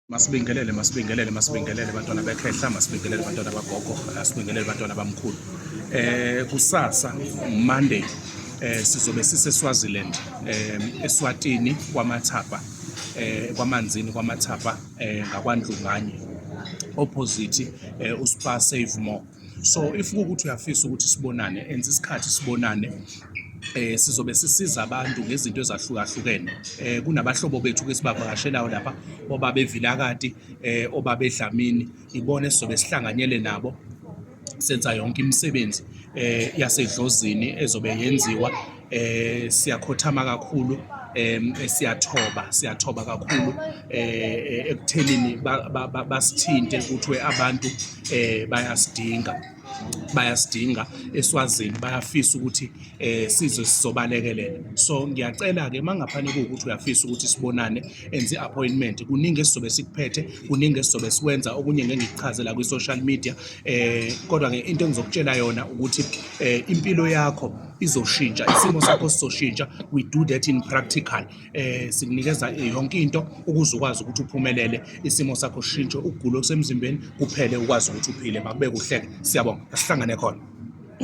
Masibingelele bantwana bekhehla, masibingelele bantwana bagogo, asibingelele bantwana bamkhulu. Kusasa Monday sizobe siseSwaziland, eSwatini kwaMathapa, kwamanzini kwaMathapa, ngakwaNdlunganye, opposite uSpar Save More. So if ukuthi uyafisa ukuthi sibonane, enza isikhathi sibonane, sizobe sisiza abantu ngezinto ezahlukahlukene. Kunabahlobo bethu ke sibavakashelayo lapha, obabe Vilakati, obabe Dlamini, ibona esizobe sihlanganyele nabo senza yonke imisebenzi yasedlozini ezobe yenziwa. Siyakhothama kakhulu, siyathoba kakhulu ekuthenini basithinte ukuthi abantu bayasidinga eSwazini, bayafisa ukuthi sizobalekelela. So ngiyacela-ke mangaphandle kuwukuthi uyafisa ukuthi sibonane, enze i-appointment. Kuningi esizobe sikuphethe, kuningi esizobe sikwenza, okunye ngeke ngikuchaze la kwi-social media, kodwa-ke into engizokutshela yona ukuthi impilo yakho izoshintsha, isimo sakho sizoshintsha. We do that in practical. Sikunikeza yonke into ukuze ukwazi ukuthi uphumelele, isimo sakho sishintshe, ukugula okusemzimbeni kuphele, ukwazi ukuthi uphile. Makube kuhle-ke, siyabonga, asihlangane khona.